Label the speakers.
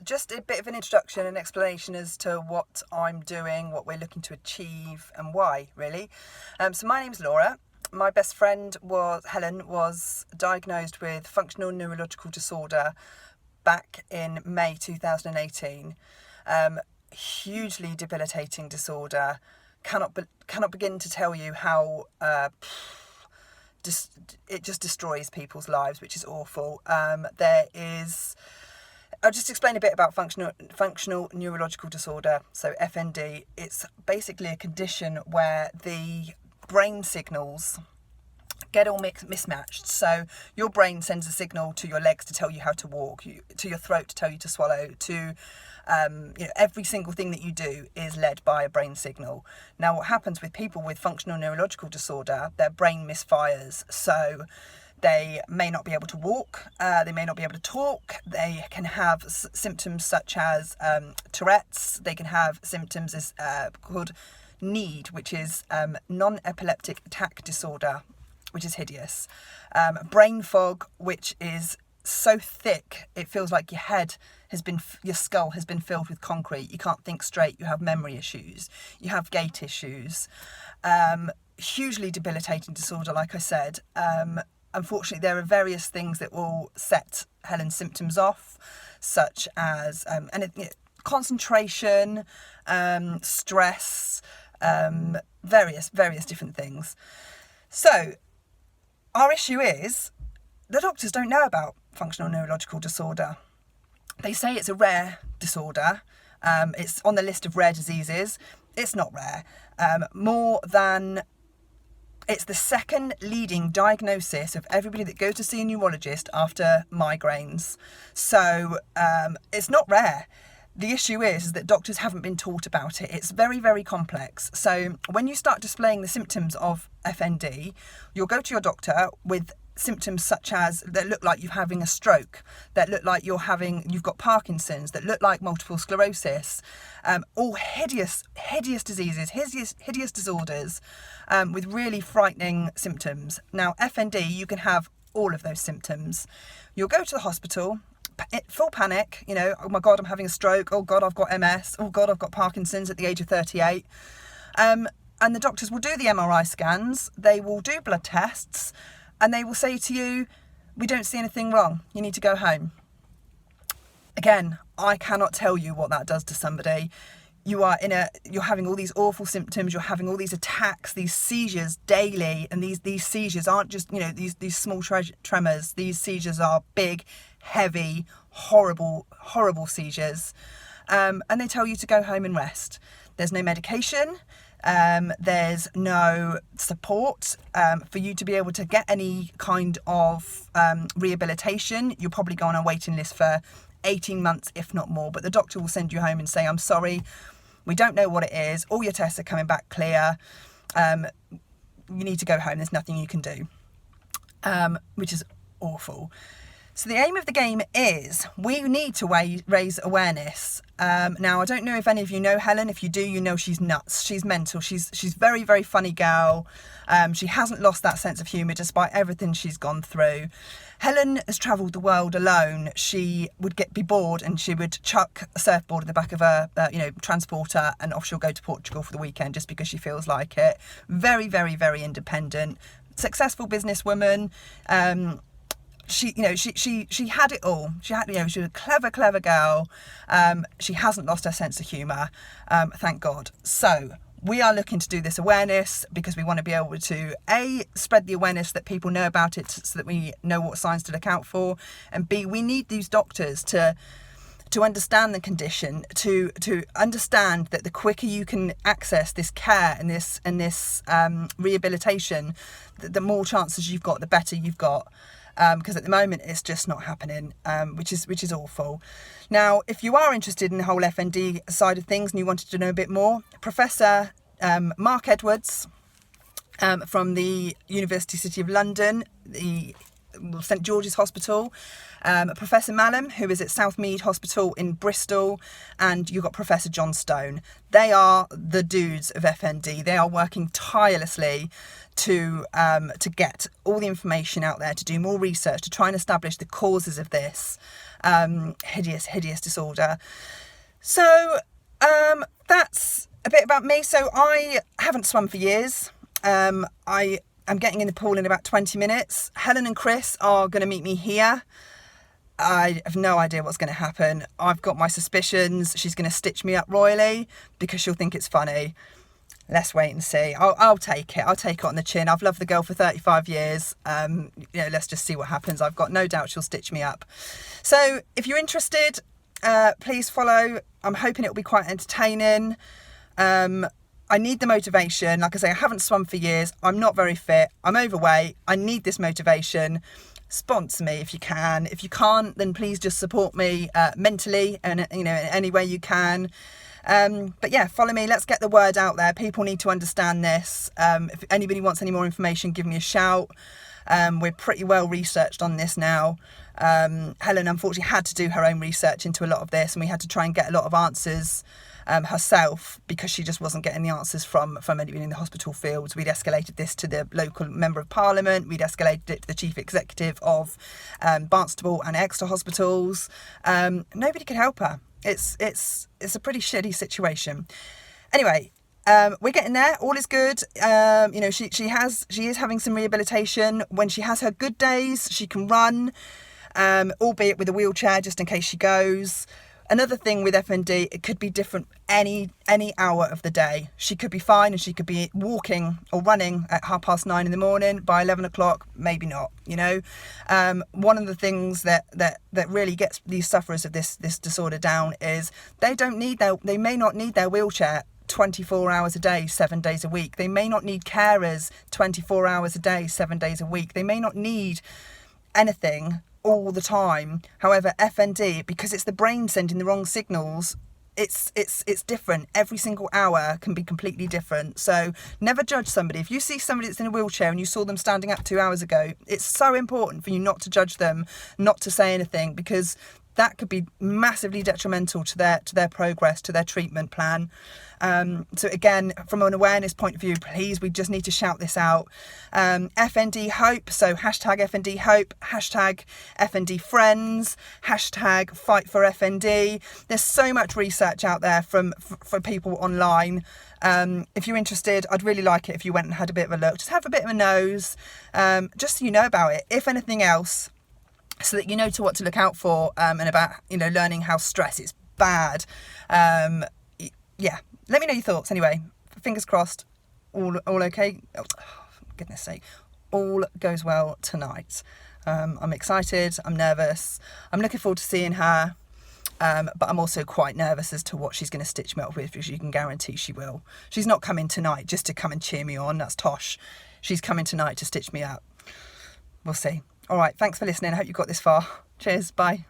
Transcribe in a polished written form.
Speaker 1: Just a bit of an introduction and explanation as to what I'm doing, what we're looking to achieve, and why, really. So my name's Laura. My best friend Helen was diagnosed with functional neurological disorder back in May 2018. Hugely debilitating disorder. Cannot begin to tell you how it just destroys people's lives, which is awful. I'll just explain a bit about functional neurological disorder, so FND. It's basically a condition where the brain signals get all mismatched. So your brain sends a signal to your legs to tell you how to walk, to your throat to tell you to swallow, to every single thing that you do is led by a brain signal. Now, what happens with people with functional neurological disorder, their brain misfires. So they may not be able to walk, they may not be able to talk, they can have symptoms such as Tourette's, they can have symptoms as called NEAD, which is non-epileptic attack disorder, which is hideous. Brain fog, which is so thick it feels like your skull has been filled with concrete. You can't think straight. You have memory issues. You have gait issues. Hugely debilitating disorder, like I said. Unfortunately, there are various things that will set Helen's symptoms off, such as concentration, stress, various different things. So our issue is the doctors don't know about functional neurological disorder. They say it's a rare disorder. It's on the list of rare diseases. It's not rare. It's the second leading diagnosis of everybody that goes to see a neurologist after migraines. So it's not rare. The issue is that doctors haven't been taught about it. It's very, very complex. So when you start displaying the symptoms of FND, you'll go to your doctor with symptoms such as that look like you're having a stroke, that look like you've got Parkinson's, that look like multiple sclerosis, all hideous diseases, hideous disorders, with really frightening symptoms. Now, FND, you can have all of those symptoms. You'll go to the hospital, full panic, oh my God, I'm having a stroke, oh God, I've got MS, oh God, I've got Parkinson's at the age of 38. And the doctors will do the MRI scans, they will do blood tests, and they will say to you, we don't see anything wrong, you need to go home. Again, I cannot tell you what that does to somebody. You're having all these awful symptoms, you're having all these attacks, these seizures daily, and these seizures aren't just, these small tremors. These seizures are big, heavy, horrible seizures. And they tell you to go home and rest. There's no medication. There's no support for you to be able to get any kind of rehabilitation. You'll probably go on a waiting list for 18 months, if not more. But the doctor will send you home and say, I'm sorry, we don't know what it is. All your tests are coming back clear. You need to go home. There's nothing you can do, which is awful. So the aim of the game is we need to raise awareness. Now, I don't know if any of you know Helen. If you do, you know she's nuts. She's mental. She's very, very funny girl. She hasn't lost that sense of humour despite everything she's gone through. Helen has travelled the world alone. She would be bored and she would chuck a surfboard in the back of a transporter and off she'll go to Portugal for the weekend just because she feels like it. Very, very, very independent. Successful businesswoman. She had it all. She was a clever girl. She hasn't lost her sense of humour, thank God. So we are looking to do this awareness because we want to be able to spread the awareness that people know about it so that we know what signs to look out for, and B, we need these doctors to understand the condition, to understand that the quicker you can access this care and this rehabilitation, the more chances you've got, the better you've got. Because at the moment it's just not happening, which is awful. Now, if you are interested in the whole FND side of things and you wanted to know a bit more, Professor Mark Edwards from the University City of London, St George's Hospital, Professor Mallam, who is at Southmead Hospital in Bristol, and you've got Professor John Stone. They are the dudes of FND. They are working tirelessly to get all the information out there, to do more research, to try and establish the causes of this hideous disorder. So that's a bit about me. So I haven't swum for years. I am getting in the pool in about 20 minutes. Helen and Chris are going to meet me here. I have no idea what's going to happen. I've got my suspicions. She's going to stitch me up royally because she'll think it's funny. Let's wait and see. I'll take it. I'll take it on the chin. I've loved the girl for 35 years. Let's just see what happens. I've got no doubt she'll stitch me up. So if you're interested, please follow. I'm hoping it'll be quite entertaining. I need the motivation. Like I say, I haven't swum for years. I'm not very fit. I'm overweight. I need this motivation. Sponsor me if you can. If you can't, then please just support me mentally and in any way you can. But yeah, follow me. Let's get the word out there. People need to understand this. If anybody wants any more information, give me a shout. We're pretty well researched on this now. Helen unfortunately had to do her own research into a lot of this, and we had to try and get a lot of answers herself because she just wasn't getting the answers from anybody in the hospital fields. We'd escalated this to the local member of parliament. We'd escalated it to the chief executive of Barnstaple and Exeter hospitals. Nobody could help her. It's a pretty shitty situation. Anyway, we're getting there. All is good. She is having some rehabilitation. When she has her good days, she can run, albeit with a wheelchair, just in case she goes. Another thing with FND, it could be different any hour of the day. She could be fine and she could be walking or running at 9:30 in the morning. By 11 o'clock, maybe not, One of the things that really gets these sufferers of this disorder down is they may not need their wheelchair 24 hours a day, 7 days a week. They may not need carers 24 hours a day, 7 days a week. They may not need anything all the time. However, FND, because it's the brain sending the wrong signals, it's different. Every single hour can be completely different. So never judge somebody. If you see somebody that's in a wheelchair and you saw them standing up 2 hours ago, it's so important for you not to judge them, not to say anything, because that could be massively detrimental to their progress, to their treatment plan. So again, from an awareness point of view, please, we just need to shout this out. FND Hope, so hashtag FND Hope, hashtag FND Friends, hashtag Fight for FND. There's so much research out there for people online. If you're interested, I'd really like it if you went and had a bit of a look. Just have a bit of a nose, just so you know about it. If anything else, so that you know what to look out for, and about learning how stress is bad. Let me know your thoughts anyway. Fingers crossed, all okay. Oh, for goodness sake, all goes well tonight. I'm excited. I'm nervous. I'm looking forward to seeing her. But I'm also quite nervous as to what she's going to stitch me up with, because you can guarantee she will. She's not coming tonight just to come and cheer me on. That's tosh. She's coming tonight to stitch me up. We'll see. All right, thanks for listening. I hope you got this far. Cheers. Bye.